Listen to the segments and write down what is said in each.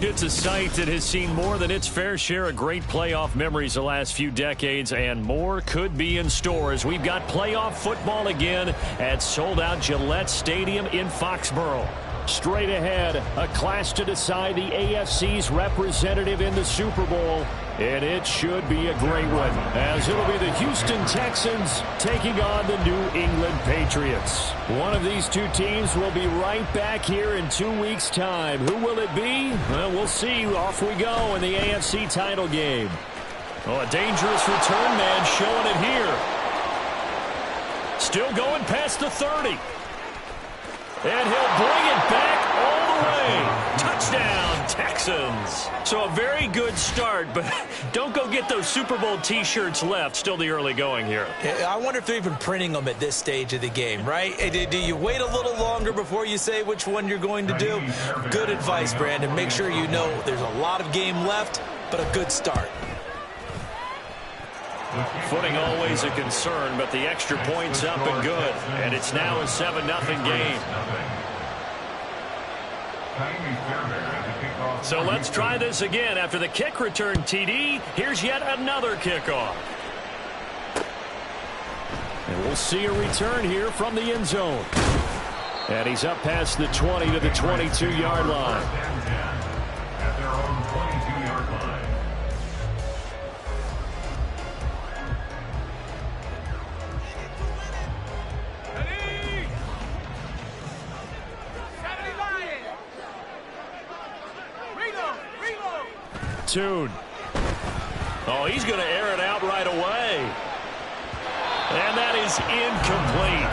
It's a site that has seen more than its fair share of great playoff memories the last few decades, and more could be in store as we've got playoff football again at sold-out Gillette Stadium in Foxborough. Straight ahead, a clash to decide the AFC's representative in the Super Bowl, and it should be a great one, as it'll be the Houston Texans taking on the New England Patriots. One of these two teams will be right back here in 2 weeks' time. Who will it be? Well, we'll see. Off we go in the AFC title game. Oh, a dangerous return man showing it here. Still going past the 30. And he'll bring it back all the way. Touchdown, Texans. So a very good start, but don't go get those Super Bowl T-shirts left. Still the early going here. I wonder if they're even printing them at this stage of the game, right? Do you wait a little longer before you say which one you're going to do? Good advice, Brandon. Make sure you know there's a lot of game left, but a good start. Footing always a concern, but the extra point's up and good. And it's now a 7-0 game. So let's try this again. After the kick return TD, here's yet another kickoff. And we'll see a return here from the end zone. And he's up past the 20 to the 22-yard line. At their own 22-yard line. Tune. Oh, he's going to air it out right away. And that is incomplete.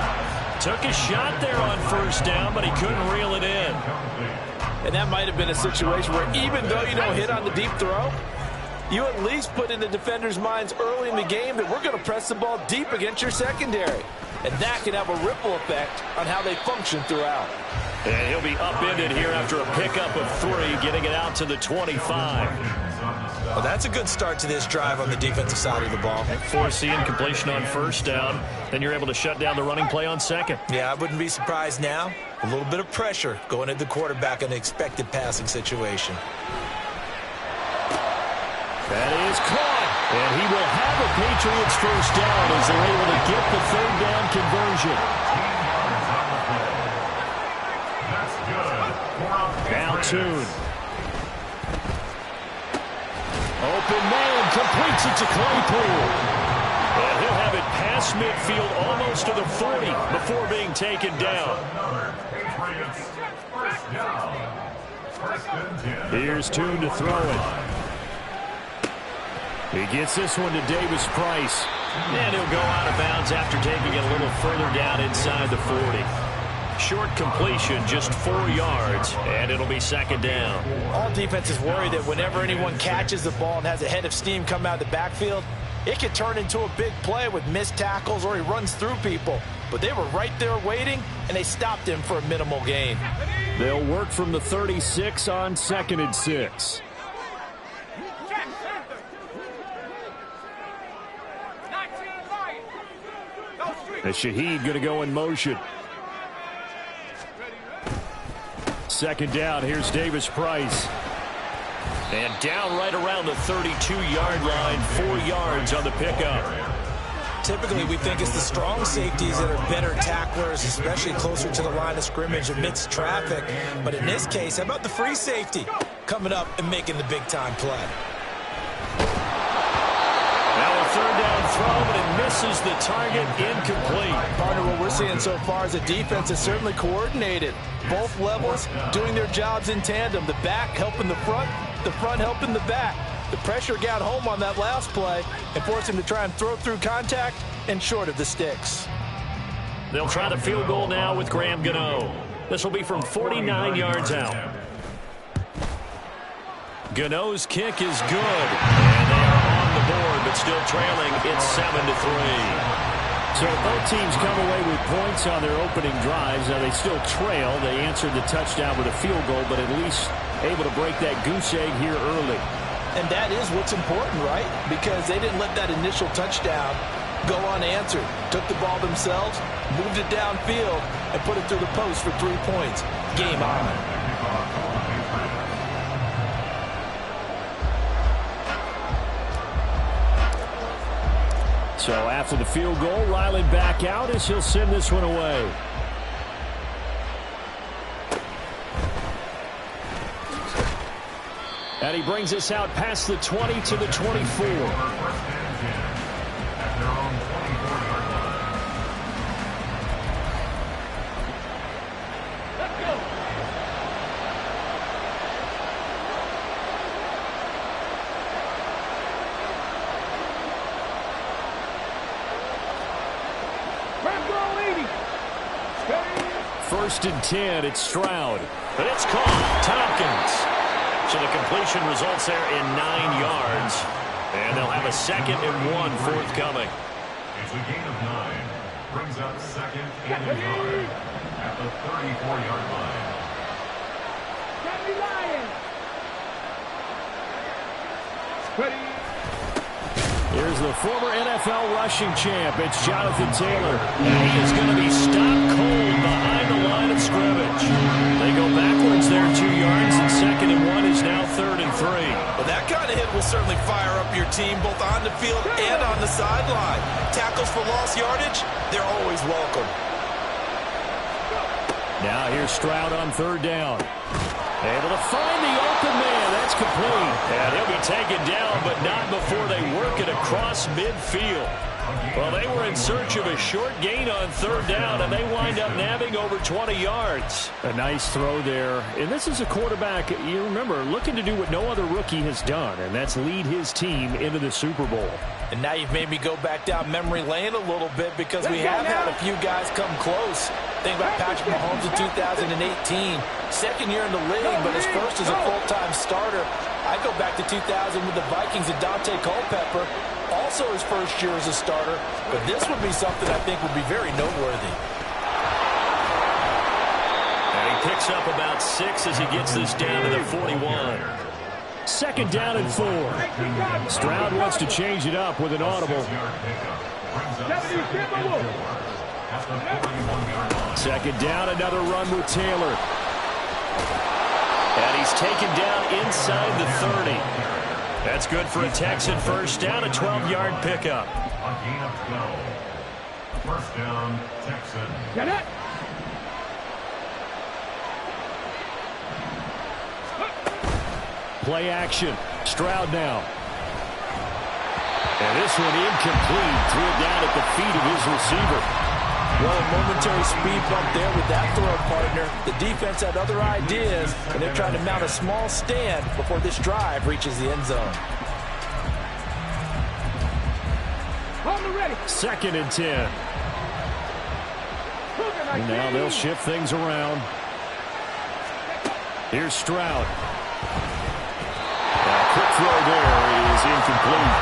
Took a shot there on first down, but he couldn't reel it in. And that might have been a situation where even though you don't hit on the deep throw, you at least put in the defender's minds early in the game that we're going to press the ball deep against your secondary. And that can have a ripple effect on how they function throughout. And he'll be upended here after a pickup of 3, getting it out to the 25. Well, that's a good start to this drive on the defensive side of the ball. Force the incompletion on first down. Then you're able to shut down the running play on second. Yeah, I wouldn't be surprised now. A little bit of pressure going at the quarterback in an expected passing situation. That is caught. And he will have a Patriots first down as they're able to get the third down conversion. Now Tune. Open man, completes it to Claypool. And he'll have it past midfield almost to the 40 before being taken down. Here's Tune to throw it. He gets this one to Davis Price. And he'll go out of bounds after taking it a little further down inside the 40. Short completion, just 4 yards, and it'll be second down. All defenses worry that whenever anyone catches the ball and has a head of steam come out of the backfield, it could turn into a big play with missed tackles or he runs through people. But they were right there waiting, and they stopped him for a minimal gain. They'll work from the 36 on 2nd and 6. As Shaheed going to go in motion. Second down, here's Davis Price. And down right around the 32-yard line, 4 yards on the pickup. Typically, we think it's the strong safeties that are better tacklers, especially closer to the line of scrimmage amidst traffic. But in this case, how about the free safety coming up and making the big-time play? Now a third down throw, but it misses the target, incomplete. Partner, what we're seeing so far is the defense is certainly coordinated. Both levels doing their jobs in tandem. The back helping the front helping the back. The pressure got home on that last play and forced him to try and throw through contact and short of the sticks. They'll try the field goal now with Graham Gano. This will be from 49 yards out. Gano's kick is good. And they are on the board, but still trailing. It's 7-3. So both teams come away with points on their opening drives. Now they still trail. They answered the touchdown with a field goal, but at least able to break that goose egg here early. And that is what's important, right? Because they didn't let that initial touchdown go unanswered. Took the ball themselves, moved it downfield, and put it through the post for 3 points. Game on. So after the field goal, Riley back out as he'll send this one away. And he brings us out past the 20 to the 24. First and 10, it's Stroud. But it's caught. Tompkins. So the completion results there in 9 yards. And they'll have a 2nd and 1 forthcoming. It's a gain of 9. Brings up 2nd and a yard at the 34-yard line. Here's the former NFL rushing champ. It's Jonathan Taylor. And he is going to be stopped cold behind the line of scrimmage. They go backwards there 2 yards, and 2nd and 1 is now 3rd and 3. Well, that kind of hit will certainly fire up your team both on the field and on the sideline. Tackles for lost yardage, they're always welcome. Now here's Stroud on 3rd down. Able to find the open man. That's complete. And he'll be taken down, but not before they work it across midfield. Well, they were in search of a short gain on 3rd down, and they wind up nabbing over 20 yards. A nice throw there. And this is a quarterback, you remember, looking to do what no other rookie has done, and that's lead his team into the Super Bowl. And now you've made me go back down memory lane a little bit because we have had a few guys come close. Think about Patrick Mahomes in 2018. 2nd year in the league, but his first as a full-time starter. I go back to 2000 with the Vikings and Dante Culpepper. Also his first year as a starter. But this would be something I think would be very noteworthy. And he picks up about 6 as he gets this down to the 41. 2nd down and 4. Stroud wants to change it up with an audible. 2nd down, another run with Taylor. And he's taken down inside the 30. That's good for a Texan first down, a 12-yard pickup. A gain of 12. First down, Texan. Get it! Play action. Stroud now. And this one incomplete. Threw it down at the feet of his receiver. Well, a momentary speed bump there with that throw partner. The defense had other ideas, and they're trying to mount a small stand before this drive reaches the end zone. 2nd and 10. And now they'll shift things around. Here's Stroud. A quick throw there is incomplete.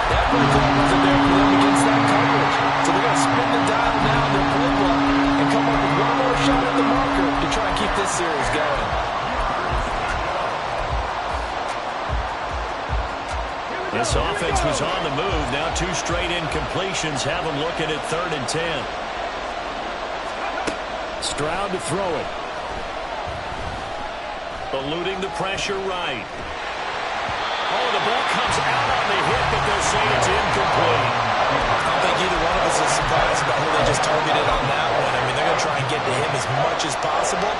That play call wasn't there for them against that coverage. So they're going to spin the dial now in their playbook and come up with one more shot at the marker to try and keep this series going. This offense was on the move. Now 2 straight incompletions have them looking at 3rd and 10. Stroud to throw it. Eluding the pressure right. Oh, the ball comes out on the hit, but they'll say it's incomplete. I don't think either one of us is surprised about who they just targeted on that one. I mean, they're going to try and get to him as much as possible.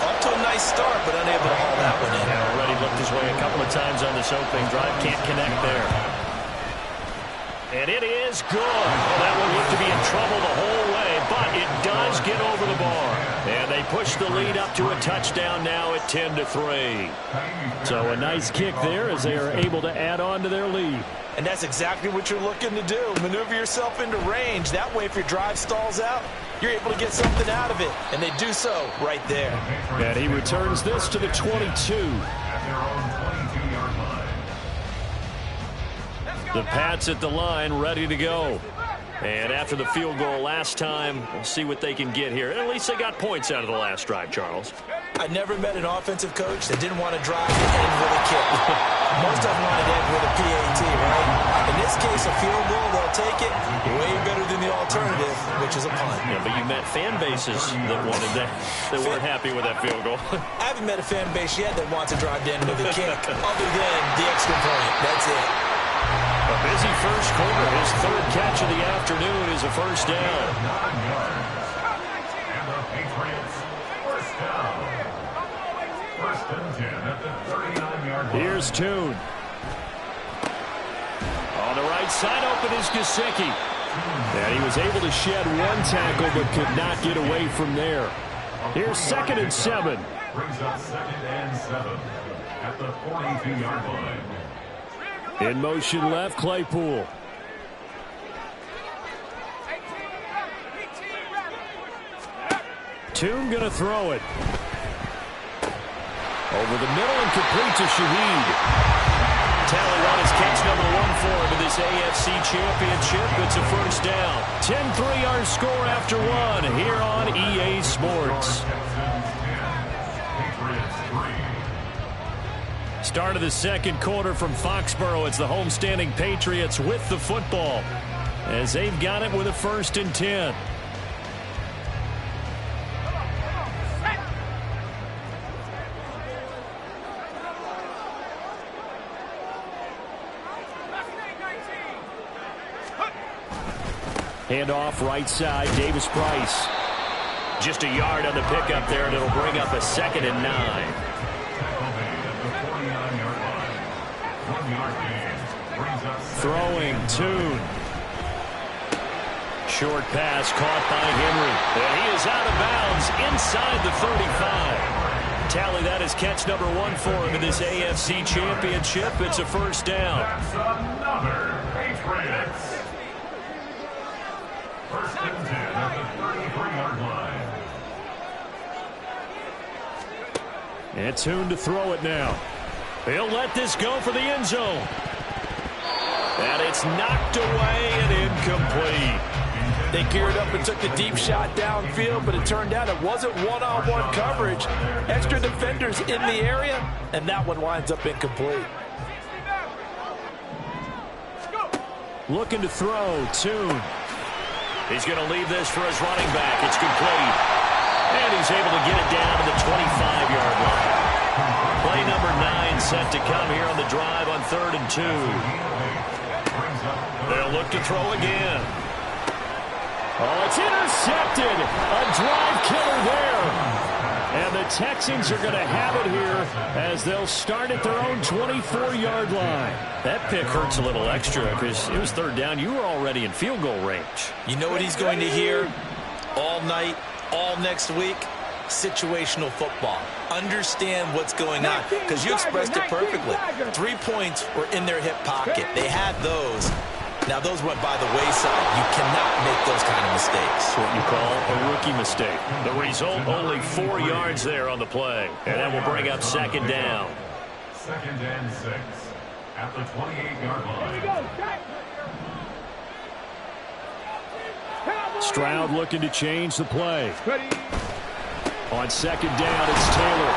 Off to a nice start, but unable to haul that one in. Yeah, already looked his way a couple of times on this opening drive. Can't connect there. And it is good. Well, that one looked to be in trouble the whole way, but it does get over the bar. And they push the lead up to a touchdown now at 10-3. So a nice kick there as they are able to add on to their lead. And that's exactly what you're looking to do. Maneuver yourself into range. That way, if your drive stalls out, you're able to get something out of it. And they do so right there. And he returns this to the 22. At their own 22-yard line. The Pats at the line, ready to go. And after the field goal last time, we'll see what they can get here. At least they got points out of the last drive, Charles. I never met an offensive coach that didn't want to drive and end with a kick. Most of them wanted to end with a PAT, right? In this case, a field goal, they'll take it way better than the alternative, which is a punt. Yeah, but you met fan bases that wanted that, that weren't happy with that field goal. I haven't met a fan base yet that wants to drive to end with a kick, other than the extra point. That's it. A busy first quarter. His third catch of the afternoon is a first down. 9 yards. And the Patriots first down. First and 10 at the 39-yard line. Here's Tune. On the right side, open is Gesicki. And he was able to shed one tackle but could not get away from there. Here's 2nd and 7. Brings up 2nd and 7 at the 42-yard line. In motion left, Claypool. Tune going to throw it. Over the middle and complete to Shaheed. Tally one is catch number 1 for him in this AFC Championship. It's a first down. 10-3 our score after 1 here on EA Sports. Start of the second quarter from Foxborough. It's the homestanding Patriots with the football as they've got it with a 1st and 10. Handoff right side, Davis Price. Just a yard on the pickup there, and it'll bring up a 2nd and 9. Throwing, Tune. Short pass caught by Henry. And he is out of bounds inside the 35. Tally that is catch number 1 for him in this AFC Championship. It's a first down. That's another Patriots. First and 10 at the 33-yard line. And Tune to throw it now. He'll let this go for the end zone. And it's knocked away and incomplete. They geared up and took the deep shot downfield, but it turned out it wasn't one-on-one coverage. Extra defenders in the area, and that one winds up incomplete. Looking to throw, Tune. He's going to leave this for his running back. It's complete. And he's able to get it down to the 25-yard line. Play number 9 set to come here on the drive on 3rd and 2. They'll look to throw again. Oh, it's intercepted. A drive killer there. And the Texans are going to have it here as they'll start at their own 24-yard line. That pick hurts a little extra because it was 3rd down. You were already in field goal range. You know what he's going to hear all night, all next week? Situational football. Understand what's going on, because you expressed it perfectly. 3 points were in their hip pocket. They had those. Now, those went by the wayside. You cannot make those kind of mistakes. What you call a rookie mistake. The result, only 4 yards there on the play. And that will bring up 2nd down. 2nd and 6 at the 28-yard line. Stroud looking to change the play. On 2nd down, it's Taylor.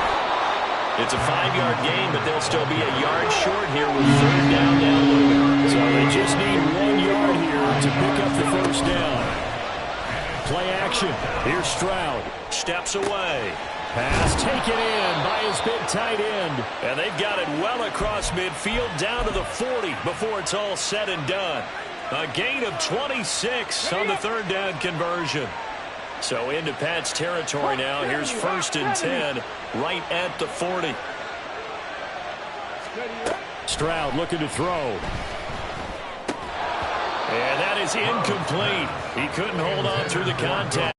It's a 5-yard gain, but they'll still be a yard short here with 3rd down looming. So they just need 1 yard here to pick up the first down. Play action. Here's Stroud. Steps away. Pass taken in by his big tight end. And they've got it well across midfield down to the 40 before it's all said and done. A gain of 26 on the 3rd down conversion. So into Pat's territory now. Here's 1st and 10 right at the 40. Stroud looking to throw. And that is incomplete. He couldn't hold on through the contact.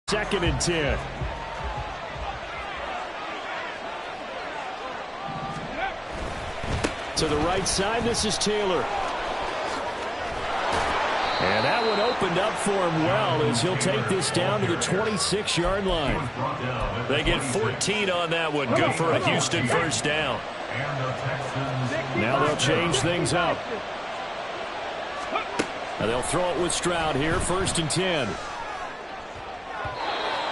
Second and 10. To the right side, this is Taylor. And that one opened up for him well as he'll take this down to the 26-yard line. They get 14 on that one. Good for a Houston first down. Now they'll change things up. Now they'll throw it with Stroud here, 1st and 10.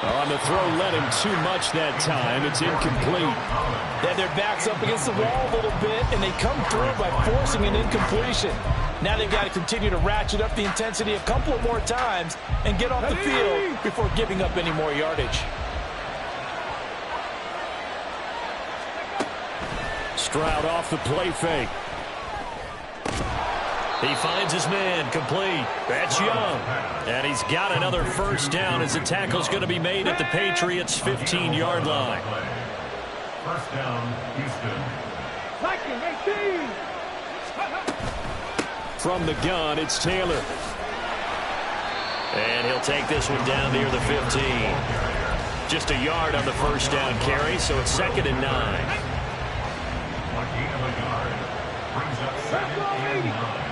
On the throw, led him too much that time. It's incomplete. They had their backs up against the wall a little bit, and they come through by forcing an incompletion. Now they've got to continue to ratchet up the intensity a couple of more times and get off the field before giving up any more yardage. Stroud off the play fake. He finds his man, complete. That's Young. And he's got another first down as the tackle's going to be made at the Patriots' 15-yard line. First down, Houston. From the gun, it's Taylor. And he'll take this one down near the 15. Just a yard on the first down carry, so it's 2nd and 9. A gain of a yard. Brings up 2nd and 9.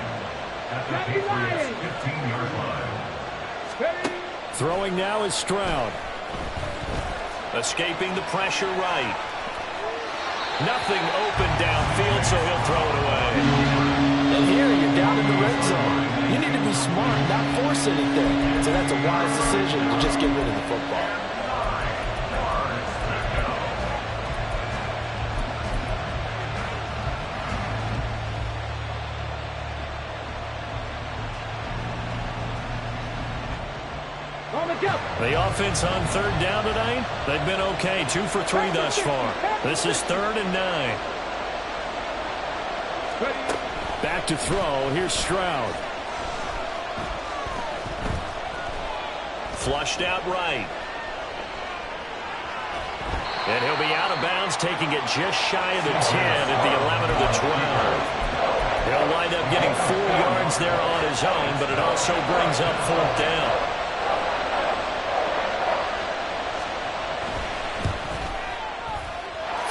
At the Patriots' 15-yard line. Throwing now is Stroud. Escaping the pressure right. Nothing open downfield, so he'll throw it away. And here you're down in the red zone. You need to be smart, not force anything. So that's a wise decision to just get rid of the football. The offense on 3rd down tonight, they've been okay. 2 for 3 thus far. This is 3rd and 9. Back to throw. Here's Stroud. Flushed out right. And he'll be out of bounds, taking it just shy of the 10 at the 11 or the 12. He'll wind up getting 4 yards there on his own, but it also brings up 4th down.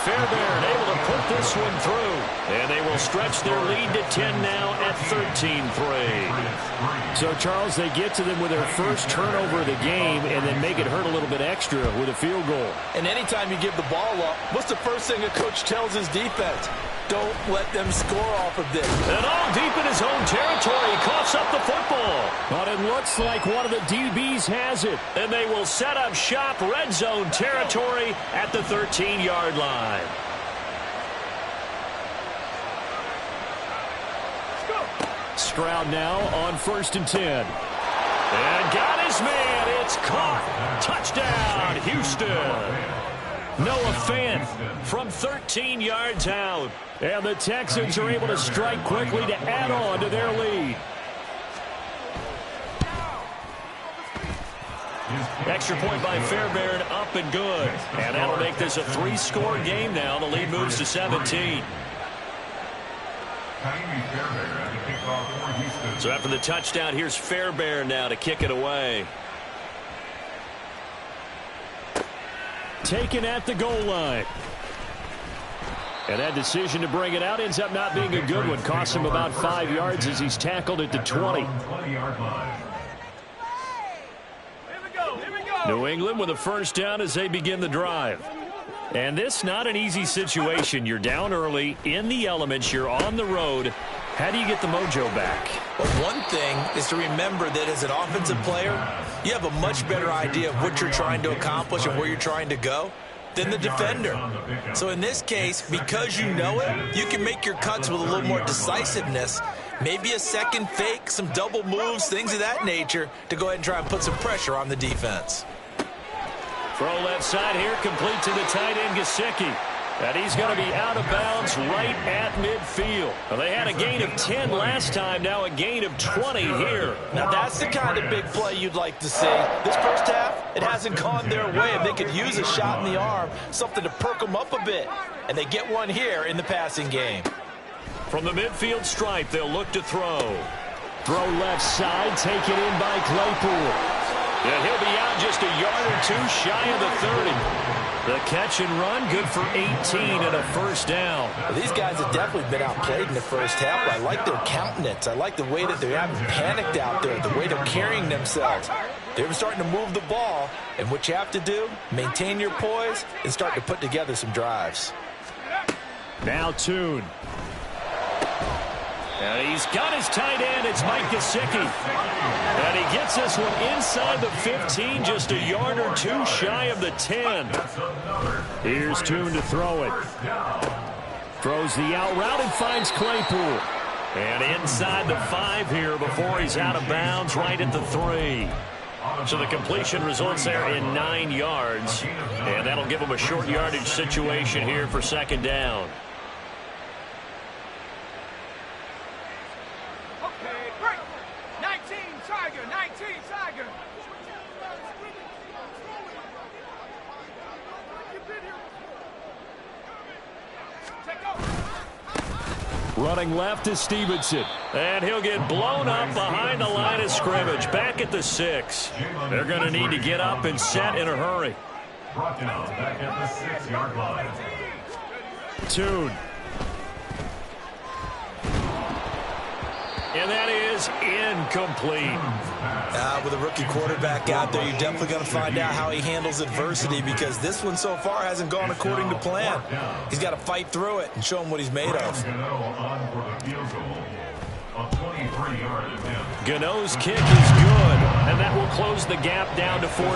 Fairbairn able to put this one through. And they will stretch their lead to 10 now at 13-3. So, Charles, they get to them with their first turnover of the game and then make it hurt a little bit extra with a field goal. And anytime you give the ball up, what's the first thing a coach tells his defense? Don't let them score off of this. And all deep in his own territory, he coughs up the football. But it looks like one of the DBs has it. And they will set up shop, red zone territory at the 13-yard line. Stroud now on 1st and 10. And got his man. It's caught. Touchdown, Houston. Noah Fant from 13 yards out. And the Texans are able to strike quickly to add on to their lead. Extra point by Fairbairn, up and good. And that'll make this a 3-score game now. The lead moves to 17. So after the touchdown, here's Fairbairn now to kick it away. Taken at the goal line. And that decision to bring it out ends up not being a good one. Costs him about 5 yards as he's tackled at the 20. New England with a first down as they begin the drive. And this not an easy situation. You're down early, in the elements, you're on the road. How do you get the mojo back? Well, one thing is to remember that as an offensive player, you have a much better idea of what you're trying to accomplish and where you're trying to go than the defender. So in this case, because you know it, you can make your cuts with a little more decisiveness. Maybe a second fake, some double moves, things of that nature to go ahead and try and put some pressure on the defense. Throw left side here, complete to the tight end, Gesicki. And he's going to be out of bounds right at midfield. Well, they had a gain of 10 last time, now a gain of 20 here. Now that's the kind of big play you'd like to see. This first half, it hasn't gone their way, and they could use a shot in the arm, something to perk them up a bit. And they get one here in the passing game. From the midfield stripe, they'll look to throw. Throw left side, taken in by Claypool. And he'll be out just a yard or two shy of the 30. The catch and run, good for 18 and a first down. Well, these guys have definitely been outplayed in the first half, but I like their countenance. I like the way that they haven't panicked out there, the way they're carrying themselves. They're starting to move the ball, and what you have to do, maintain your poise and start to put together some drives. Now Tune. And he's got his tight end. It's Mike Gesicki. And he gets this one inside the 15, just a yard or two shy of the 10. Here's Tune to throw it. Throws the out route and finds Claypool. And inside the 5 here before he's out of bounds, right at the 3. So the completion results there in 9 yards. And that'll give him a short yardage situation here for second down. Running left is Stevenson. And he'll get blown up behind the line of scrimmage. Back at the 6. They're going to need to get up and set in a hurry. Brought down back at the 6-yard line. Tune. And that is incomplete. With a rookie quarterback out there, you're definitely going to find out how he handles adversity, because this one so far hasn't gone according to plan. He's got to fight through it and show him what he's made of. Gano's kick is good, and that will close the gap down to 14.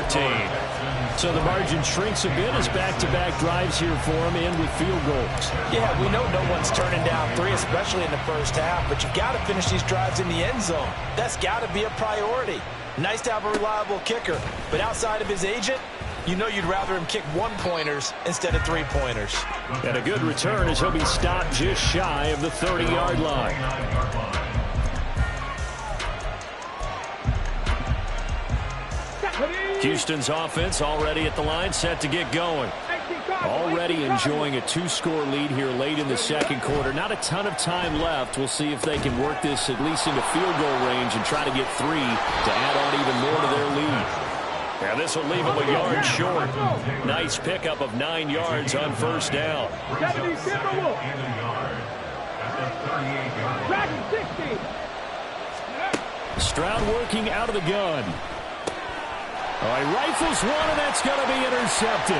So the margin shrinks a bit as back-to-back drives here for him in with field goals. Yeah, we know no one's turning down 3, especially in the first half, but you've got to finish these drives in the end zone. That's got to be a priority. Nice to have a reliable kicker, but outside of his agent, you know you'd rather him kick 1-pointers instead of 3-pointers. And a good return as he'll be stopped just shy of the 30-yard line. Houston's offense already at the line, set to get going. Already enjoying a 2-score lead here late in the second quarter. Not a ton of time left. We'll see if they can work this at least into field goal range and try to get 3 to add on even more to their lead. Now this will leave them a yard short. Nice pickup of 9 yards on first down. Stroud working out of the gun. All right, rifles one, and that's going to be intercepted.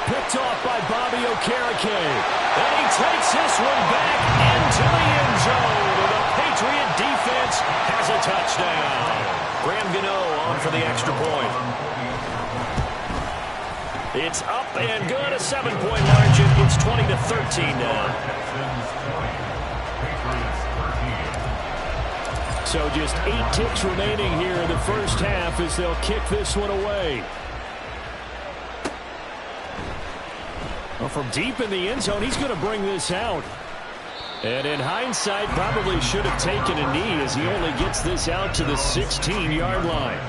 Picked off by Bobby Okereke. And he takes this one back into the end zone. And the Patriot defense has a touchdown. Graham Gano on for the extra point. It's up and good, a 7-point margin. It's 20-13 now. So just 8 ticks remaining here in the first half as they'll kick this one away. Well, from deep in the end zone, he's going to bring this out. And in hindsight, probably should have taken a knee as he only gets this out to the 16-yard line.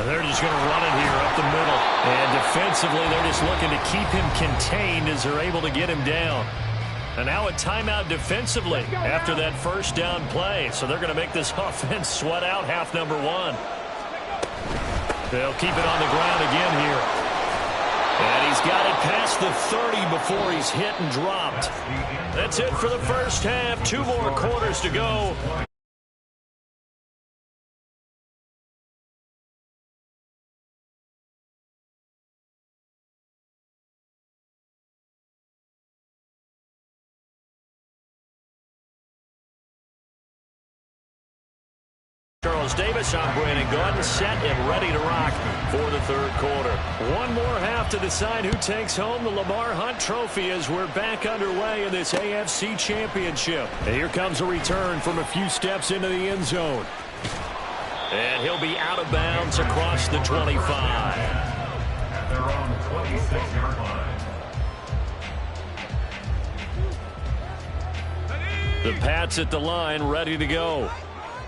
They're just going to run it here up the middle. And defensively, they're just looking to keep him contained as they're able to get him down. And now a timeout defensively after that first down play. So they're going to make this offense sweat out half number 1. They'll keep it on the ground again here. And he's got it past the 30 before he's hit and dropped. That's it for the first half. 2 more quarters to go. Charles Davis, I'm Brandon Gaudin, set and ready to rock for the third quarter. One more half to decide who takes home the Lamar Hunt Trophy as we're back underway in this AFC Championship. And here comes a return from a few steps into the end zone. And he'll be out of bounds across the 25. At their own 26-yard line. The Pats at the line, ready to go.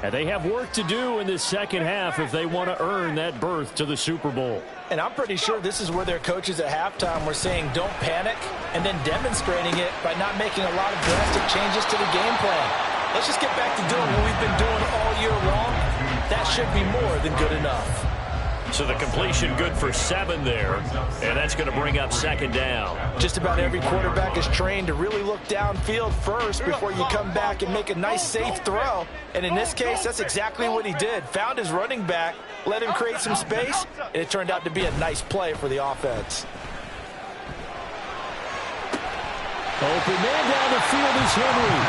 And they have work to do in this second half if they want to earn that berth to the Super Bowl. And I'm pretty sure this is where their coaches at halftime were saying don't panic, and then demonstrating it by not making a lot of drastic changes to the game plan. Let's just get back to doing what we've been doing all year long. That should be more than good enough. So the completion good for 7 there, and that's going to bring up second down. Just about every quarterback is trained to really look downfield first before you come back and make a nice, safe throw. And in this case, that's exactly what he did. Found his running back, let him create some space, and it turned out to be a nice play for the offense. Open man down the field is Henry.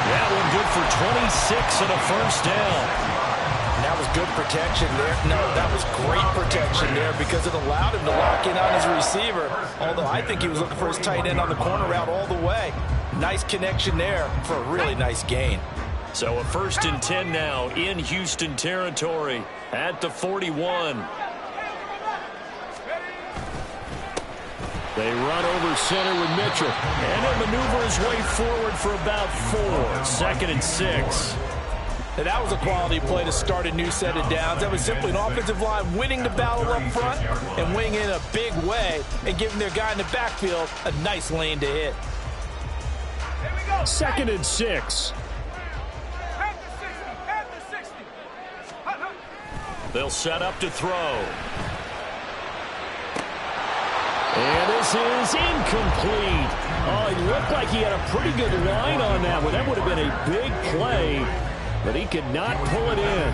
That one good for 26 and a first down. That was good protection there. No, that was great protection there because it allowed him to lock in on his receiver. Although I think he was looking for his tight end on the corner route all the way. Nice connection there for a really nice gain. So a 1st and 10 now in Houston territory at the 41. They run over center with Mitchell. And he'll maneuver his way forward for about 4. 2nd and 6. And that was a quality play to start a new set of downs. That was simply an offensive line winning the battle up front and winning in a big way and giving their guy in the backfield a nice lane to hit. 2nd and 6. They'll set up to throw. And this is incomplete. Oh, it looked like he had a pretty good line on that one. That would have been a big play, but he could not pull it in.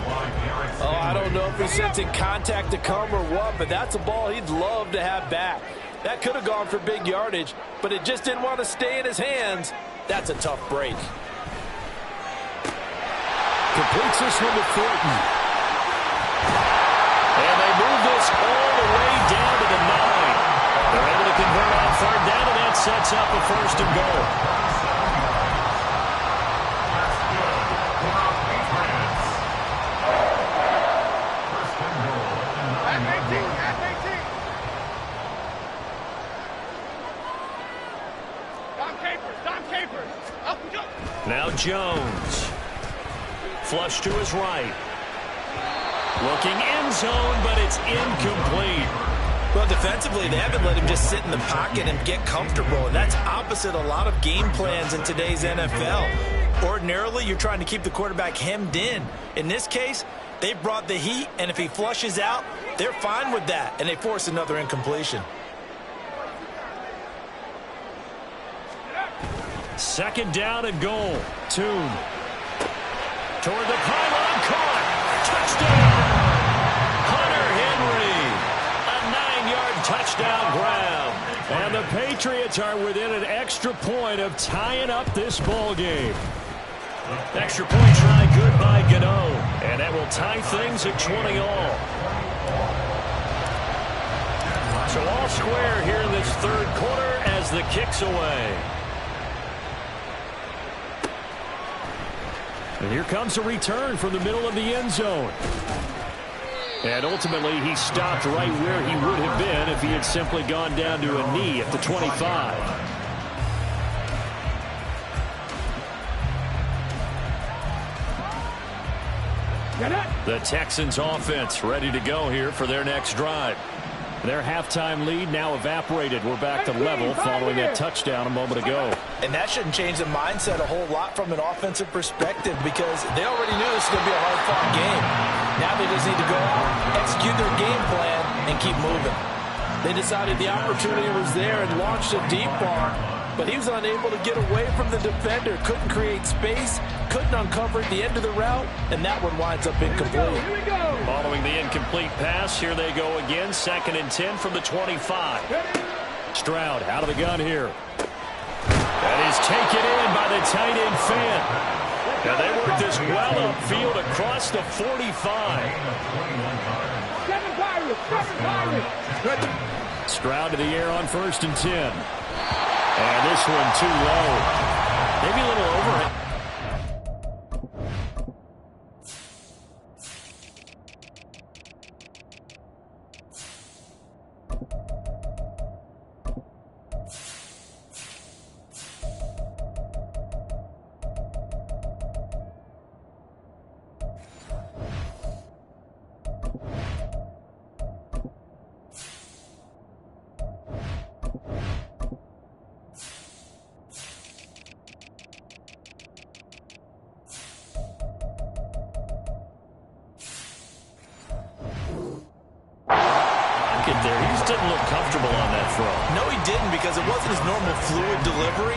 Oh, I don't know if he's sensing contact to come or what, but that's a ball he'd love to have back. That could have gone for big yardage, but it just didn't want to stay in his hands. That's a tough break. Completes this one to Thornton. And they move this all the way down to the 9. They're able to convert on 3rd down, and that sets up a 1st and goal. Now Jones. Flush to his right. Looking end zone, but it's incomplete. Well, defensively, they haven't let him just sit in the pocket and get comfortable. And that's opposite a lot of game plans in today's NFL. Ordinarily, you're trying to keep the quarterback hemmed in. In this case, they brought the heat, and if he flushes out, they're fine with that, and they force another incompletion. 2nd down and goal. Tune. Toward the pylon, caught. Touchdown! Hunter Henry. A 9-yard touchdown grab. And the Patriots are within an extra point of tying up this ball game. Extra point try good by Gano. And that will tie things at 20 all. So all square here in this 3rd quarter as the kick's away. And here comes a return from the middle of the end zone. And ultimately, he stopped right where he would have been if he had simply gone down to a knee at the 25. The Texans offense ready to go here for their next drive. Their halftime lead now evaporated. We're back to level following that touchdown a moment ago. And that shouldn't change the mindset a whole lot from an offensive perspective because they already knew this was going to be a hard-fought game. Now they just need to go out, execute their game plan, and keep moving. They decided the opportunity was there and launched a deep ball, but he was unable to get away from the defender, couldn't create space, couldn't uncover at the end of the route, and that one winds up incomplete. Following the incomplete pass, here they go again. 2nd and 10 from the 25. Stroud out of the gun here. That is taken in by the tight end fan. Now they work this well upfield across the 45. Stroud to the air on 1st and 10. And this one too low. Maybe a little over it. There. He just didn't look comfortable on that throw. No, he didn't because it wasn't his normal fluid delivery.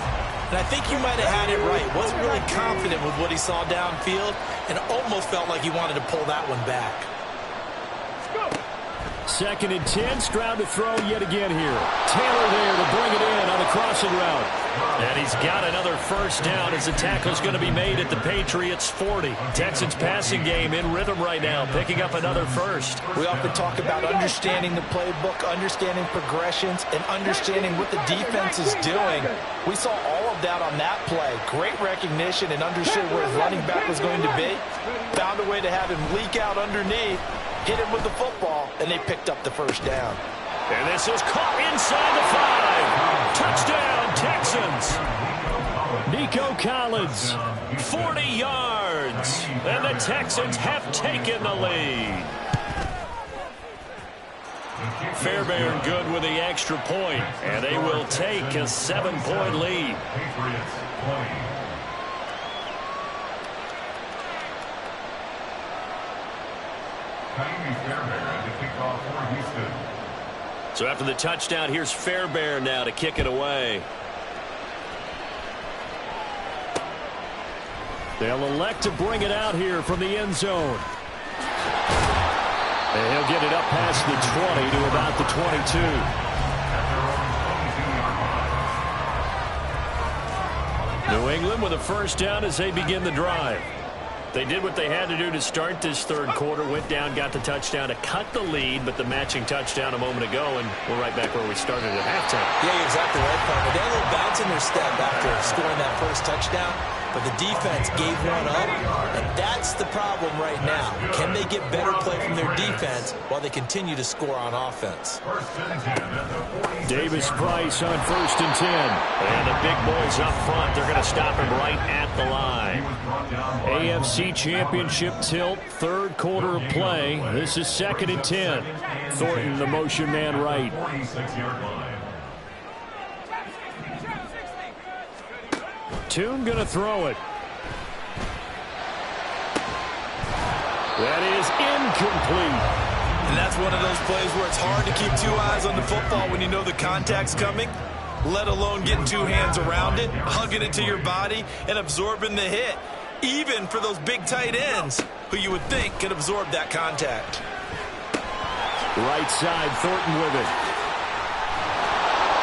And I think you might have had it right. Wasn't really confident with what he saw downfield and almost felt like he wanted to pull that one back. 2nd and 10. Stroud to throw yet again here. Taylor there to bring it in on a the crossing route. And he's got another first down as the tackle's going to be made at the Patriots 40. Texans passing game in rhythm right now, picking up another first. We often talk about understanding the playbook, understanding progressions, and understanding what the defense is doing. We saw all of that on that play. Great recognition and understood where his running back was going to be. Found a way to have him leak out underneath, hit him with the football, and they picked up the first down. And this is caught inside the 5. Touchdown, Texans. Nico Collins, 40 yards. And the Texans have taken the lead. Fairbairn good with the extra point, and they will take a 7-point lead. So after the touchdown, here's Fairbairn now to kick it away. They'll elect to bring it out here from the end zone. And he'll get it up past the 20 to about the 22. New England with a first down as they begin the drive. They did what they had to do to start this third quarter, went down, got the touchdown to cut the lead, but the matching touchdown a moment ago, and we're right back where we started at halftime. Yeah, you're exactly right, partner. They had a little bounce in their step after scoring that first touchdown, but the defense gave one up, and that's the problem right now. Can they get better play from their defense while they continue to score on offense? Davis Price on 1st and 10. And the big boys up front, they're going to stop him right at the line. AFC Championship tilt, third quarter of play. This is 2nd and 10. Thornton, the motion man right. Tune going to throw it. That is incomplete. And that's one of those plays where it's hard to keep two eyes on the football when you know the contact's coming, let alone getting two hands around it, hugging it to your body, and absorbing the hit, even for those big tight ends who you would think could absorb that contact. Right side, Thornton with it.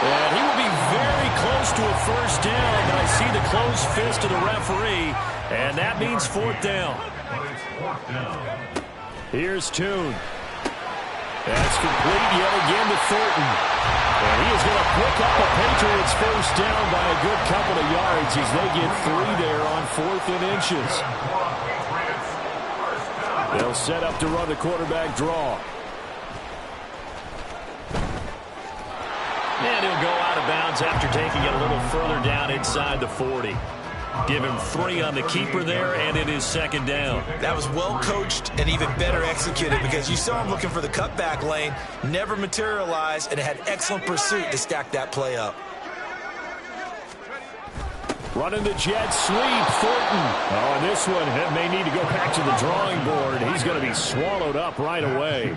And he will be very close to a first down, but I see the closed fist of the referee, and that means 4th down. Here's Tune. That's complete yet again to Thornton. And he is going to pick up a Patriots first down by a good couple of yards as they get 3 there on 4th and inches. They'll set up to run the quarterback draw. And he'll go out of bounds after taking it a little further down inside the 40. Give him 3 on the keeper there, and it is 2nd down. That was well coached and even better executed because you saw him looking for the cutback lane, never materialized, and had excellent pursuit to stack that play up. Running the jet sweep, Thornton. Oh, and this one may need to go back to the drawing board. He's going to be swallowed up right away.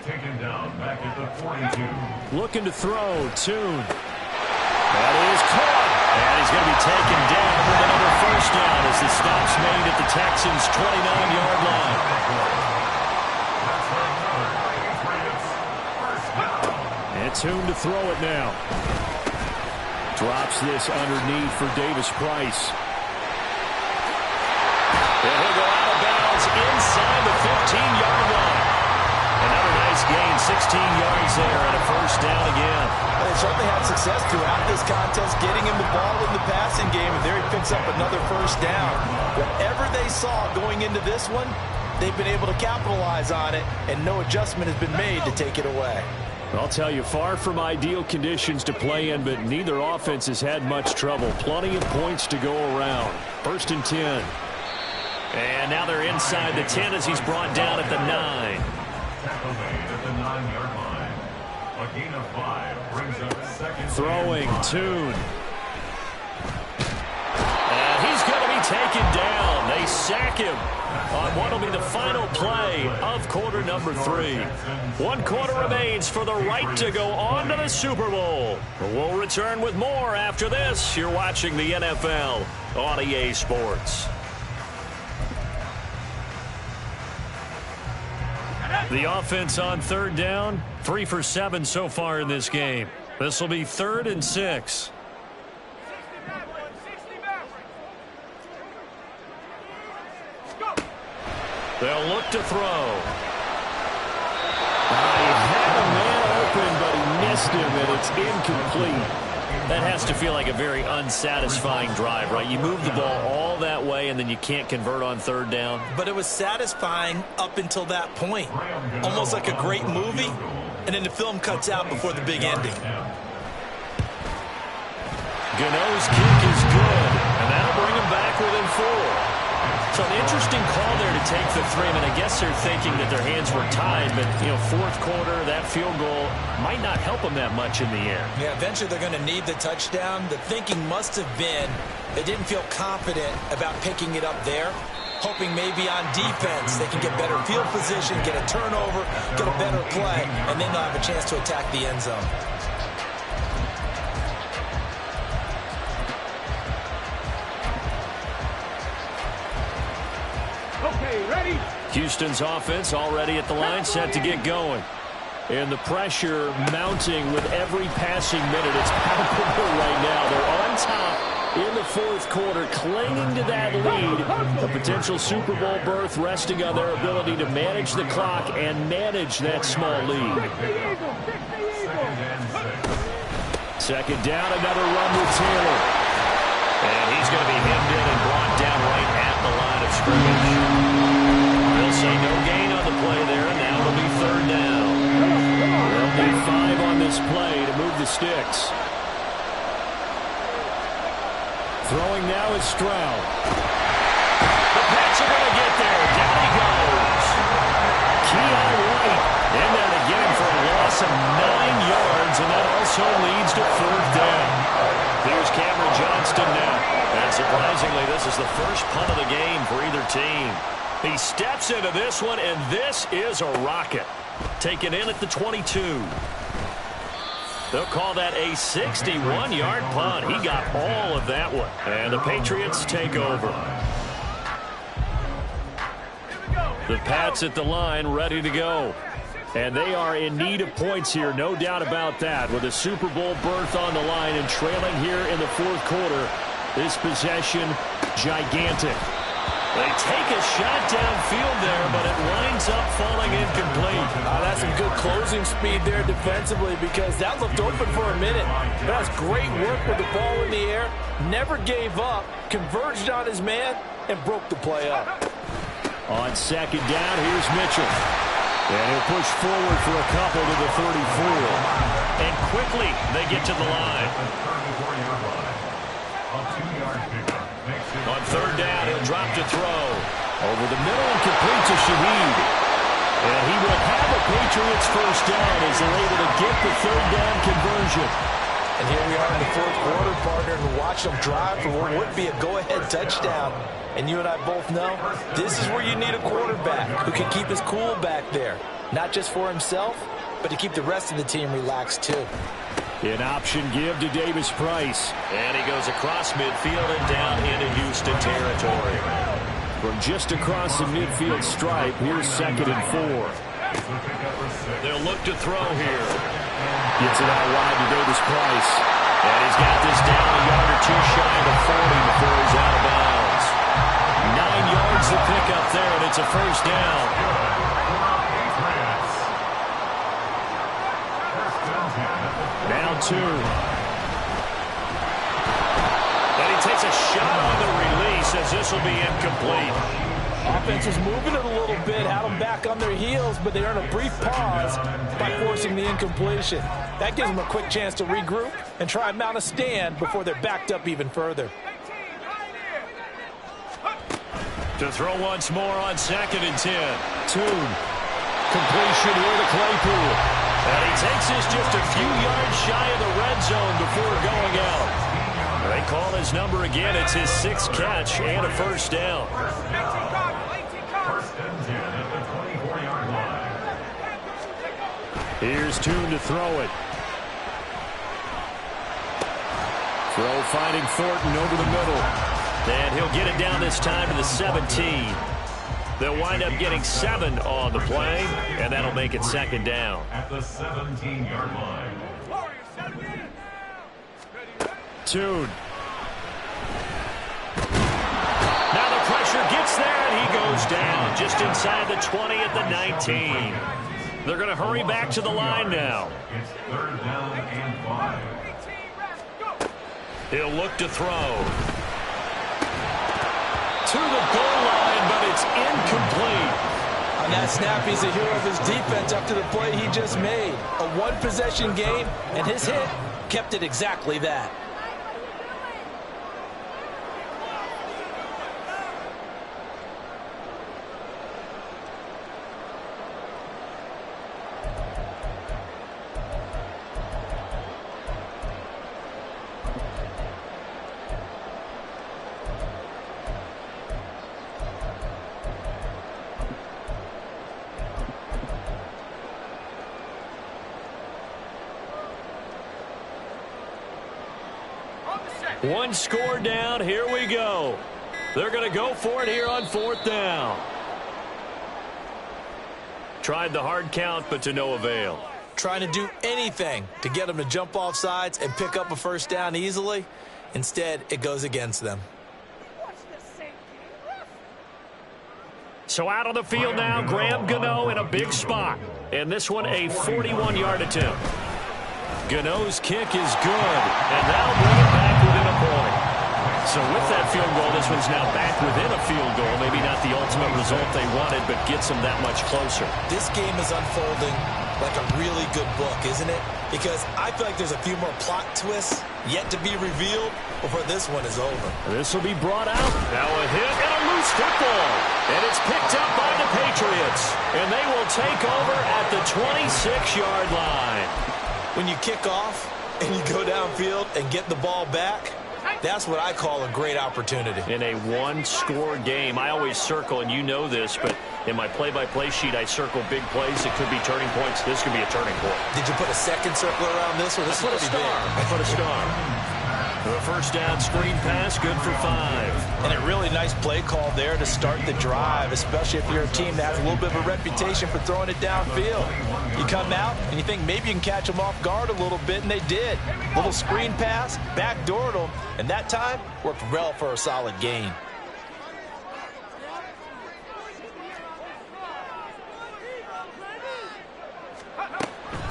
Taken down back at the 42. Looking to throw, Tune. That is caught. And he's going to be taken down with another first down as the stop's made at the Texans' 29-yard line. And Tune to throw it now. Drops this underneath for Davis Price. And he'll go out of bounds inside the 15-yard line. Another nice gain, 16 yards there, and a first down again. They certainly had success throughout this contest, getting him the ball in the passing game, and there he picks up another first down. Whatever they saw going into this one, they've been able to capitalize on it, and no adjustment has been made to take it away. I'll tell you, far from ideal conditions to play in, but neither offense has had much trouble. Plenty of points to go around. 1st and 10. And now they're inside the 10 as he's brought down at the 9. Tackle made at the 9-yard line. A gain of 5 brings up 2nd. Throwing, Tune. And he's going to be taken down. They sack him on what will be the final play of quarter number 3. 1 quarter remains for the right to go on to the Super Bowl. We'll return with more after this. You're watching the NFL on EA Sports. The offense on 3rd down, 3 for 7 so far in this game. This will be 3rd and 6. They'll look to throw. He had a man open, but he missed him, and it's incomplete. That has to feel like a very unsatisfying drive, right? You move the ball all that way, and then you can't convert on 3rd down. But it was satisfying up until that point. Almost like a great movie, and then the film cuts out before the big ending. Gano's kick is good, and that'll bring him back within 4. So an interesting call there to take the 3. I mean, I guess they're thinking that their hands were tied, but, 4th quarter, that field goal might not help them that much in the air. Yeah, eventually they're going to need the touchdown. The thinking must have been they didn't feel confident about picking it up there, hoping maybe on defense they can get better field position, get a turnover, get a better play, and then they'll have a chance to attack the end zone. Houston's offense already at the line, set to get going. And the pressure mounting with every passing minute. It's palpable right now. They're on top in the 4th quarter, clinging to that lead. A potential Super Bowl berth resting on their ability to manage the clock and manage that small lead. 2nd down, another run with Taylor. And he's going to be hemmed in and brought down right at the line of scrimmage. They'll say no gain on the play there, and now it'll be 3rd down. They'll need 5 on this play to move the sticks. Throwing now is Stroud. The Pats are going to get there. Down he goes. Keion White in there to get him for a loss of 9 yards, and that also leads to 4th down. Here's Cameron Johnston now. And surprisingly, this is the first punt of the game for either team. He steps into this one, and this is a rocket. Taken in at the 22. They'll call that a 61-yard punt. He got all of that one. And the Patriots take over. The Pats at the line, ready to go. And they are in need of points here, no doubt about that. With a Super Bowl berth on the line and trailing here in the 4th quarter, this possession gigantic. They take a shot downfield there, but it winds up falling incomplete. That's some good closing speed there defensively, because that looked open for a minute. But that's great work with the ball in the air. Never gave up, converged on his man, and broke the play up. On 2nd down, here's Mitchell. And he'll push forward for a couple to the 34. And quickly, they get to the line. On 3rd down, he'll drop to throw. Over the middle and complete to Shaheed. And he will have a Patriots 1st down as they're able to get the 3rd down conversion. And here we are in the 4th quarter, partner, and watch them drive for what would be a go-ahead touchdown. And you and I both know this is where you need a quarterback who can keep his cool back there. Not just for himself, but to keep the rest of the team relaxed too. An option give to Davis Price. And he goes across midfield and down into Houston territory. From just across the midfield stripe, here's 2nd and 4. They'll look to throw here. Gets it out wide to Davis Price. And he's got this down a yard or 2 shy of the 40 before he's out of bounds. 9 yards to pick up there, and it's a 1st down. Now 2. And he takes a shot on the release as this will be incomplete. Offense is moving it a little bit, had them back on their heels, but they earn a brief pause by forcing the incompletion. That gives them a quick chance to regroup and try and mount a stand before they're backed up even further. To throw once more on 2nd and 10. Tune. Completion here to Claypool. And he takes this just a few yards shy of the red zone before going out. They call his number again. It's his 6th catch and a 1st down. 1st and 10 at the 24-yard line. Here's Tune to throw it. Throw finding Thornton over the middle. And he'll get it down this time to the 17. They'll wind up getting 7 on the play, and that'll make it 2nd down. At the 17-yard line. Tune. Now the pressure gets there, and he goes down just inside the 20 at the 19. They're going to hurry back to the line now. It's 3rd down and 5. He'll look to throw. To the goal line, but it's incomplete. On that snap, he's a hero of his defense after the play he just made. A one-possession game, and his hit kept it exactly that. One score down. Here we go. They're going to go for it here on 4th down. Tried the hard count, but to no avail. Trying to do anything to get them to jump off sides and pick up a first down easily. Instead, it goes against them. So out on the field now, Graham Gano in a big spot. And this one a 41-yard attempt. Gano's kick is good, and that'll bring it back within a point. So with that field goal, this one's now back within a field goal. Maybe not the ultimate result they wanted, but gets them that much closer. This game is unfolding like a really good book, isn't it? Because I feel like there's a few more plot twists yet to be revealed before this one is over. This will be brought out. Now a hit and a loose football. And it's picked up by the Patriots. And they will take over at the 26-yard line. When you kick off and you go downfield and get the ball back, that's what I call a great opportunity. In a one-score game, I always circle, and you know this, but in my play-by-play sheet, I circle big plays that could be turning points. This could be a turning point. Did you put a second circle around this, or this is pretty big? I put a star. The first down screen pass, good for 5. And a really nice play call there to start the drive, especially if you're a team that has a little bit of a reputation for throwing it downfield. You come out and you think maybe you can catch them off guard a little bit, and they did. Little screen pass, backdoored them, and that time worked well for a solid gain.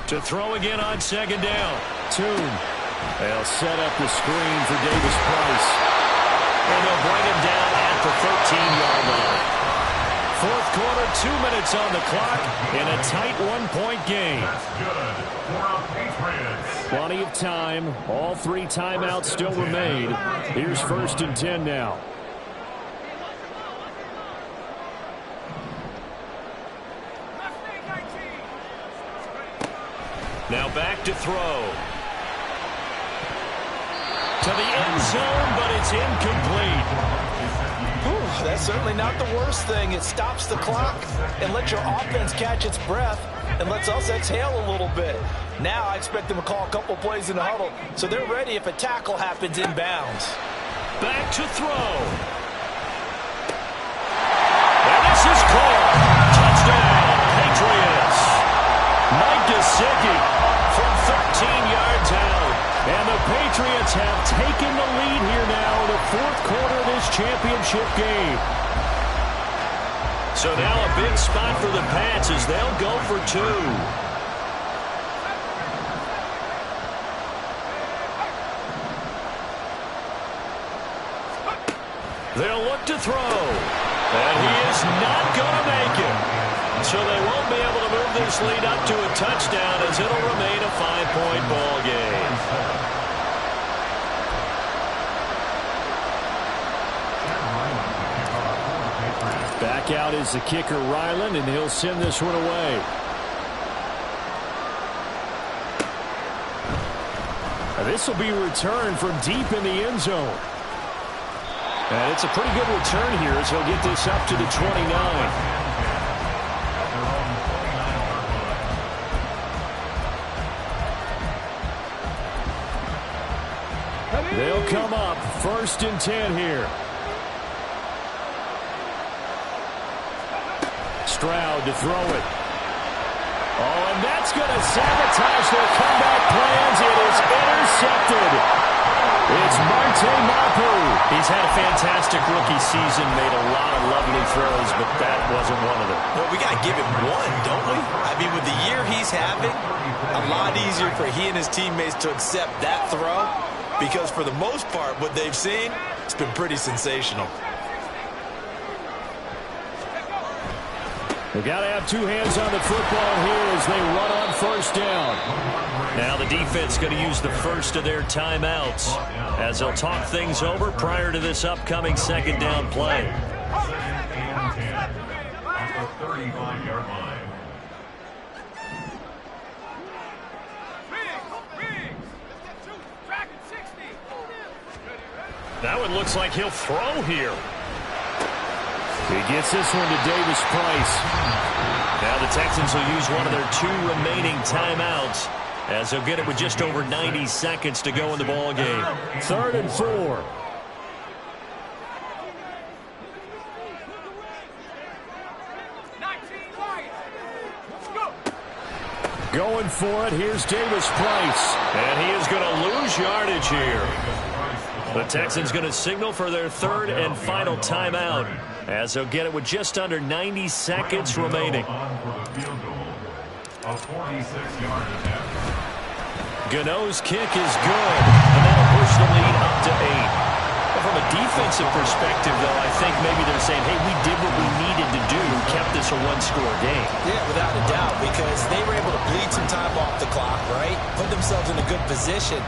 To throw again on 2nd down. Tune. They'll set up the screen for Davis Price. And they'll bring him down at the 13-yard line. 4th quarter, 2 minutes on the clock, in a tight one-point game. That's good for our Patriots. Plenty of time. All 3 timeouts still remain. Here's 1st and 10 now. Now back to throw. To the end zone, but it's incomplete. Whew, that's certainly not the worst thing. It stops the clock and lets your offense catch its breath and lets us exhale a little bit. Now I expect them to call a couple plays in the huddle, so they're ready if a tackle happens inbounds. Back to throw. And this is caught. Touchdown, Patriots. Mike Gesicki from 13 yards out. And the Patriots have taken the lead here now in the 4th quarter of this championship game. So now a big spot for the Pats as they'll go for 2. They'll look to throw. And he is not going to make it. So they won't be able to move this lead up to a touchdown as it'll remain a 5-point ball game. Back out is the kicker, Ryland, and he'll send this one away. This will be returned from deep in the end zone. And it's a pretty good return here as he'll get this up to the 29. They'll come up 1st and 10 here. Stroud to throw it. Oh, and that's going to sabotage their comeback plans. It is intercepted. It's Marte Mapu. He's had a fantastic rookie season, made a lot of lovely throws, but that wasn't one of them. Well, we got to give him one, don't we? I mean, with the year he's having, a lot easier for he and his teammates to accept that throw, because for the most part, what they've seen, it's been pretty sensational. They've got to have two hands on the football here as they run on first down. Now the defense going to use the first of their timeouts as they'll talk things over prior to this upcoming second down play. Second and 10 at the 35-yard line. That one looks like he'll throw here. He gets this one to Davis Price. Now the Texans will use one of their two remaining timeouts as they'll get it with just over 90 seconds to go in the ball game. 3rd and 4. Going for it, here's Davis Price. And he is going to lose yardage here. The Texans going to signal for their 3rd and final timeout as they'll get it with just under 90 seconds remaining. Gano's kick is good, and that'll push the lead up to 8. Well, from a defensive perspective, though, I think maybe they're saying, hey, we did what we needed to do, kept this a one-score game. Yeah, without a doubt, because they were able to bleed some time off the clock, right? Put themselves in a good position,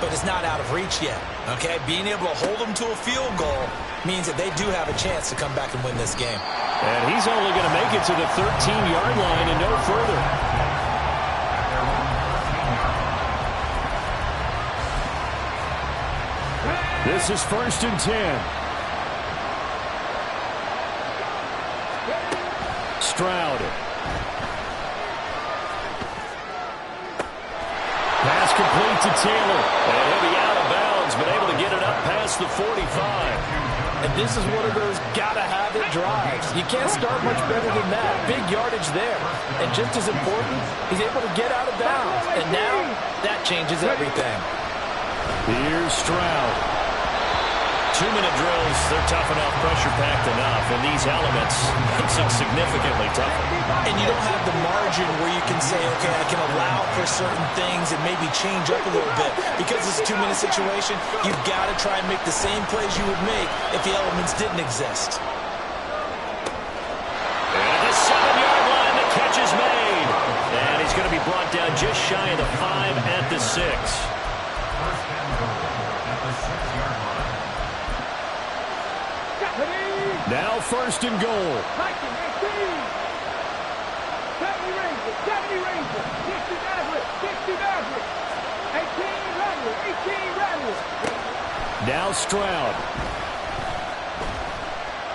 but it's not out of reach yet, okay? Being able to hold them to a field goal means that they do have a chance to come back and win this game. And he's only going to make it to the 13-yard line and no further. This is 1st and 10. Stroud. Pass complete to Taylor. And he'll be out of bounds, but able to get it up past the 45. And this is one of those gotta-have-it drives. You can't start much better than that. Big yardage there. And just as important, he's able to get out of bounds. And now, that changes everything. Here's Stroud. 2-minute drills, they're tough enough, pressure-packed enough, and these elements makes it significantly tougher. And you don't have the margin where you can say, okay, I can allow for certain things and maybe change up a little bit. Because it's a 2-minute situation, you've got to try and make the same plays you would make if the elements didn't exist. At the 7-yard line, the catch is made. And he's going to be brought down just shy of the 5 at the 6. Now 1st and goal. Now Stroud.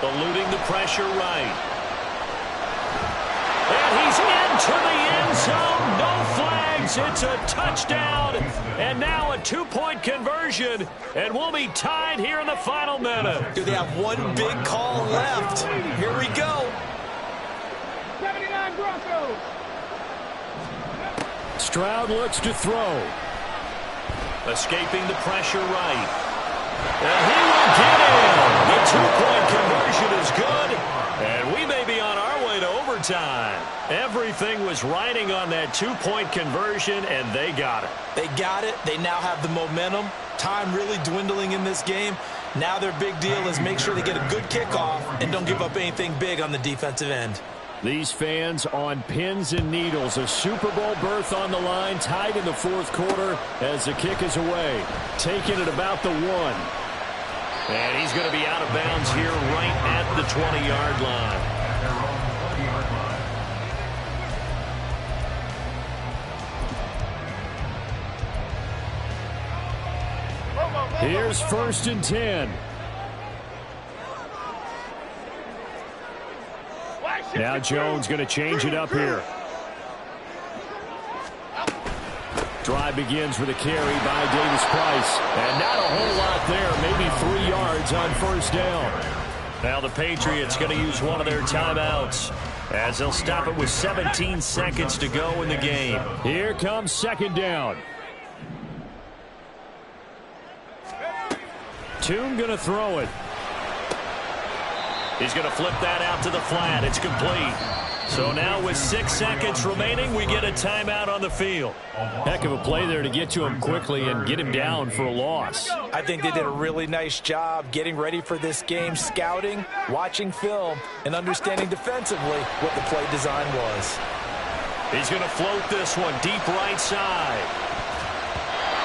Eluding the pressure right. And he's into the end zone. No flags. It's a touchdown. And now a 2-point conversion. And we'll be tied here in the final minute. Do they have one big call left? Here we go. 79 Broncos. Stroud looks to throw. Escaping the pressure right. And he will get in. The 2-point conversion is good. And we may be on our way to overtime. Everything was riding on that 2-point conversion, and they got it. They got it. They now have the momentum. Time really dwindling in this game. Now their big deal is make sure they get a good kickoff and don't give up anything big on the defensive end. These fans on pins and needles. A Super Bowl berth on the line, tied in the 4th quarter as the kick is away. Taking it about the 1. And he's going to be out of bounds here right at the 20-yard line. Here's 1st and 10. Now Jones going to change it up here. Drive begins with a carry by Davis Price. And not a whole lot there. Maybe 3 yards on 1st down. Now the Patriots going to use one of their timeouts as they'll stop it with 17 seconds to go in the game. Here comes 2nd down. Tune going to throw it. He's going to flip that out to the flat. It's complete. So now with 6 seconds remaining, we get a timeout on the field. Heck of a play there to get to him quickly and get him down for a loss. I think they did a really nice job getting ready for this game, scouting, watching film, and understanding defensively what the play design was. He's going to float this one deep right side.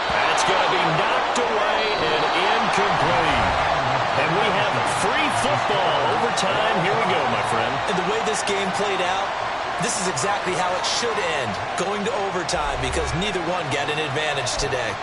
That's going to be knocked away and incomplete. And we have free football overtime. Here we go, my friend. And the way this game played out, this is exactly how it should end, going to overtime, because neither one got an advantage today.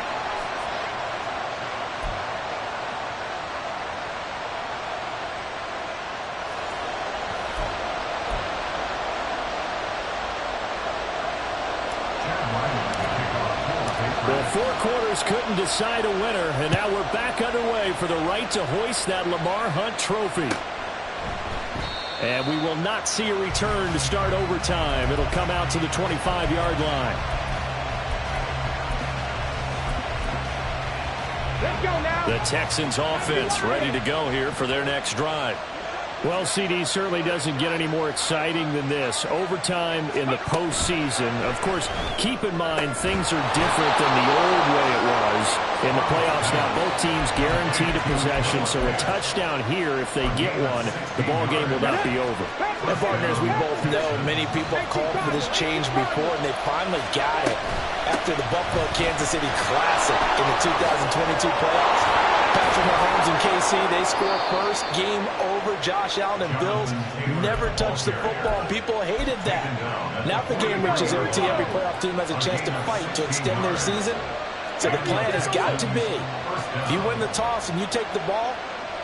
Well, 4 quarters couldn't decide a winner, and now we're back underway for the right to hoist that Lamar Hunt trophy. And we will not see a return to start overtime. It'll come out to the 25-yard line. Let's go now. The Texans offense ready to go here for their next drive. Well, CD, certainly doesn't get any more exciting than this. Overtime in the postseason. Of course, keep in mind things are different than the old way it was. In the playoffs now, both teams guaranteed a possession, so a touchdown here, if they get one, the ball game will not be over. And partners, we both know many people have called for this change before, and they finally got it after the Buffalo-Kansas City Classic in the 2022 playoffs. Patrick Mahomes and KC, they score first. Game over. Josh Allen and Bills never touched the football, and people hated that. Now if the game reaches OT, every playoff team has a chance to fight to extend their season. So the plan has got to be, if you win the toss and you take the ball,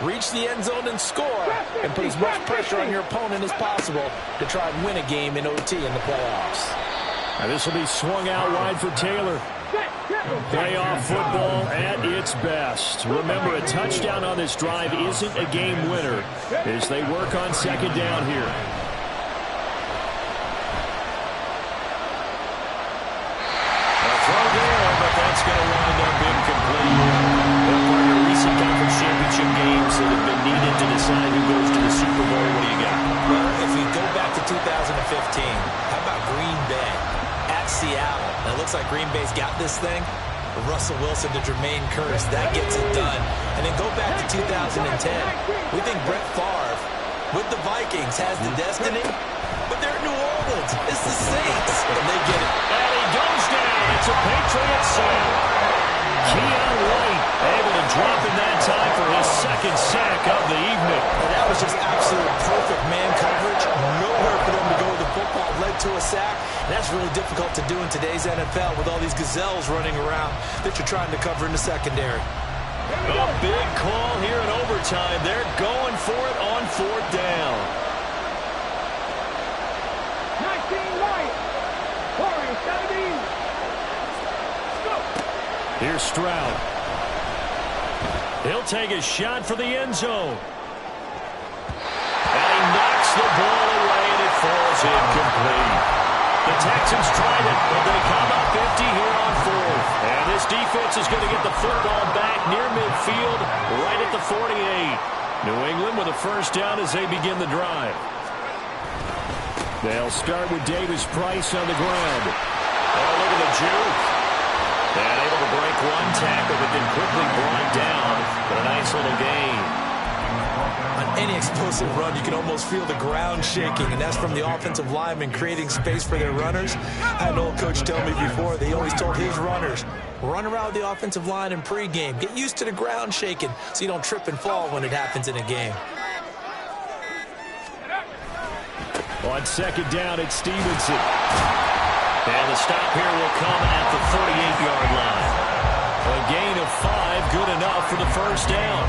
reach the end zone and score, and put as much pressure on your opponent as possible to try and win a game in OT in the playoffs. Now this will be swung out wide for Taylor. Playoff football at its best. Remember, a touchdown on this drive isn't a game winner as they work on second down here. A throw there, but that's going to wind up incomplete. Well, partner, recent conference championship games that have been needed to decide who goes to the Super Bowl. What do you got? Well, if we go back to 2015, how about Green Bay at Seattle? It looks like Green Bay's got this thing. Russell Wilson to Jermaine Kearse, that gets it done. And then go back to 2010. We think Brett Favre with the Vikings has the destiny, but they're in New Orleans. It's the Saints, and they get it. And he goes down. It's a Patriot sack. Keon White able to drop in that time for his second sack of the evening. And that was just absolute perfect man coverage. Nowhere for them to go with the football. Led to a sack. And that's really difficult to do in today's NFL with all these gazelles running around that you're trying to cover in the secondary. A big call here in overtime. They're going for it on 4th down. 19 White. 17. Go. Here's Stroud. He'll take a shot for the end zone. And he knocks the ball away, and it falls incomplete. The Texans tried it, but they come up 50 here on 4th. And this defense is going to get the football back near midfield, right at the 48. New England with a first down as they begin the drive. They'll start with Davis Price on the ground. Oh, look at the juke. And able to break one tackle, but then quickly brought down. But a nice little gain. On any explosive run, you can almost feel the ground shaking, and that's from the offensive linemen creating space for their runners. I had an old coach tell me before, they always told his runners, run around the offensive line in pregame. Get used to the ground shaking so you don't trip and fall when it happens in a game. On second down, it's Stevenson. And the stop here will come at the 48-yard line. A gain of 5, good enough for the first down.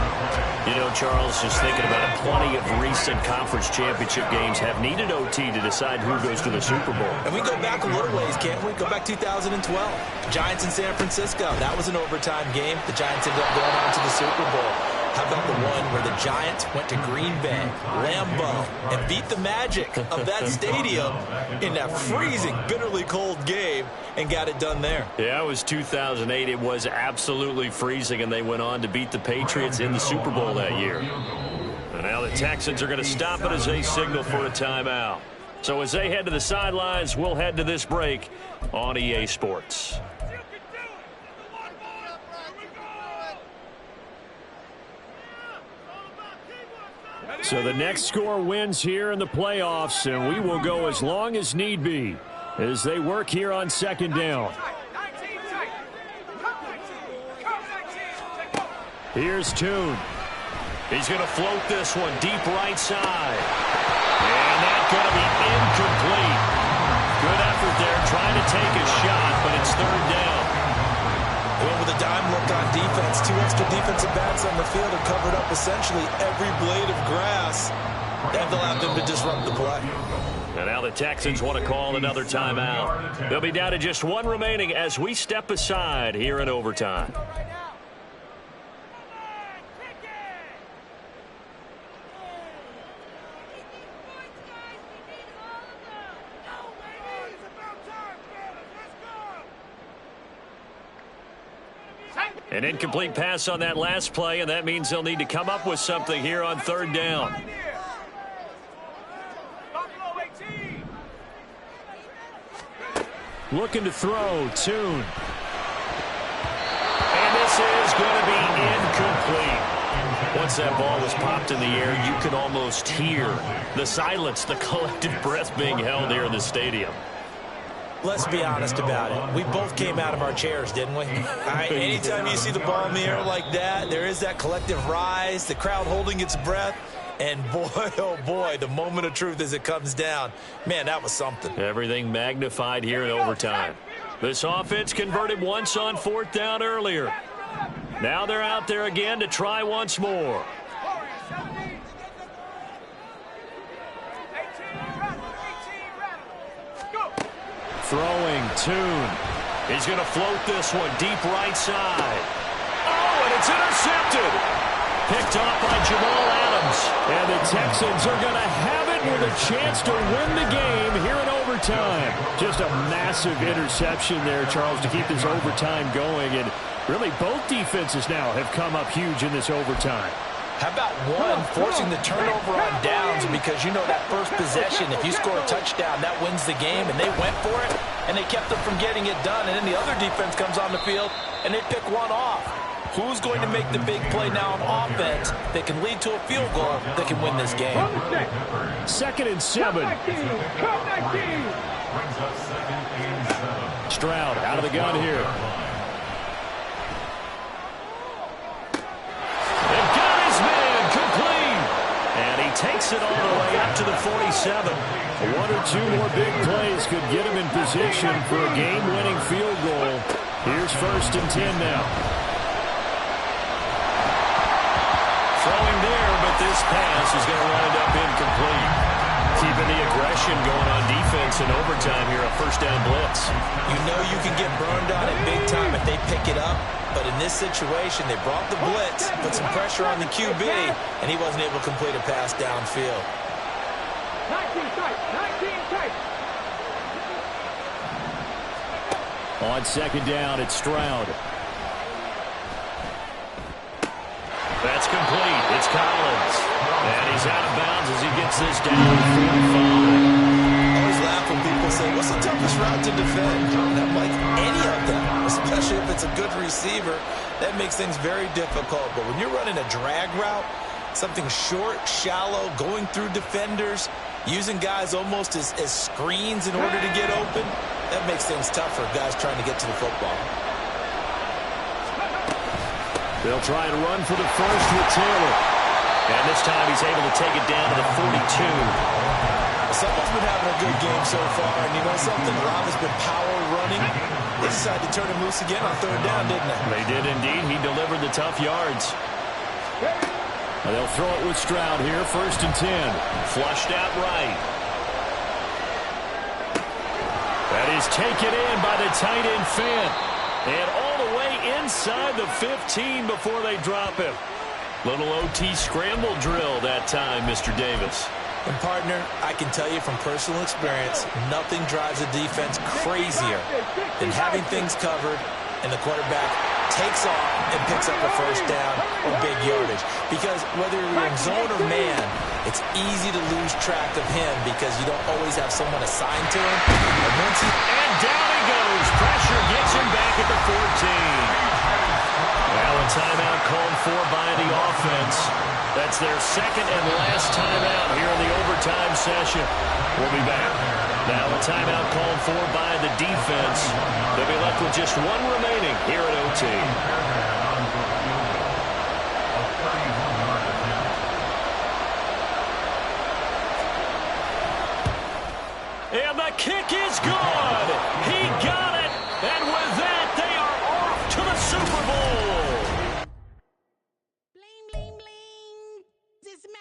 You know, Charles, just thinking about it, plenty of recent conference championship games have needed OT to decide who goes to the Super Bowl. And we go back a little ways, can't we? Go back 2012. Giants in San Francisco. That was an overtime game. The Giants ended up going on to the Super Bowl. How about the one where the Giants went to Green Bay, Lambeau, and beat the Magic of that stadium in that freezing, bitterly cold game and got it done there? Yeah, it was 2008. It was absolutely freezing, and they went on to beat the Patriots in the Super Bowl that year. And now the Texans are going to stop it as they signal for a timeout. So as they head to the sidelines, we'll head to this break on EA Sports. So the next score wins here in the playoffs, and we will go as long as need be as they work here on second down. Here's Tune. He's going to float this one deep right side. And that's going to be incomplete. Good effort there trying to take a shot, but it's third down. Well, with a dime look on defense, 2 extra defensive backs on the field have covered up essentially every blade of grass, and they'll have them to disrupt the play. And now the Texans want to call another timeout. They'll be down to just one remaining as we step aside here in overtime. An incomplete pass on that last play, and that means they'll need to come up with something here on third down. Looking to throw, Tune. And this is going to be incomplete. Once that ball was popped in the air, you could almost hear the silence, the collective breath being held here in the stadium. Let's be honest about it. We both came out of our chairs, didn't we? Anytime you see the ball in the air like that, there is that collective rise, the crowd holding its breath, and boy, oh boy, the moment of truth as it comes down. Man, that was something. Everything magnified here in overtime. This offense converted once on fourth down earlier. Now they're out there again to try once more. Throwing, Tune. He's going to float this one deep right side. Oh, and it's intercepted. Picked off by Jamal Adams. And the Texans are going to have it with a chance to win the game here in overtime. Just a massive interception there, Charles, to keep this overtime going. And really both defenses now have come up huge in this overtime. How about one forcing the turnover on downs, because you know that first possession, if you score a touchdown, that wins the game, and they went for it, and they kept them from getting it done, and then the other defense comes on the field, and they pick one off. Who's going to make the big play now on offense that can lead to a field goal that can win this game? 2nd and 7. Stroud out of the gun here. Takes it all the way up to the 47. 1 or 2 more big plays could get him in position for a game-winning field goal. Here's 1st and 10 now. Throwing there, but this pass is going to wind up incomplete. Keeping the aggression going on defense in overtime here, a first down blitz. You know you can get burned on it big time if they pick it up. But in this situation, they brought the blitz, put some pressure on the QB, and he wasn't able to complete a pass downfield. 19 tight. On second down, it's Stroud. That's complete. It's Collins. And he's out of bounds as he gets this down to 45. I always laugh when people say, what's the toughest route to defend? And I'm like, any of them, especially if it's a good receiver. That makes things very difficult. But when you're running a drag route, something short, shallow, going through defenders, using guys almost as screens in order to get open, that makes things tough for guys trying to get to the football. They'll try and run for the first with Taylor. And this time he's able to take it down to the 42. Someone's been having a good game so far, and you know something? A lot has been power running. They decided to turn him loose again on third down, didn't they? They did indeed. He delivered the tough yards. And they'll throw it with Stroud here, 1st and 10. Flushed out right. That is taken in by the tight end Fant. And all the way inside the 15 before they drop him. Little OT scramble drill that time, Mr. Davis. And, partner, I can tell you from personal experience, nothing drives a defense crazier than having things covered and the quarterback takes off and picks up a first down or big yardage. Because whether you're in zone or man, it's easy to lose track of him because you don't always have someone assigned to him. And down he goes. Pressure gets him back at the 14. Now a timeout called for by the offense. That's their second and last timeout here in the overtime session. We'll be back. Now a timeout called for by the defense. They'll be left with just one remaining here at OT. And the kick is good. He got it. And with that, they are off to the Super Bowl.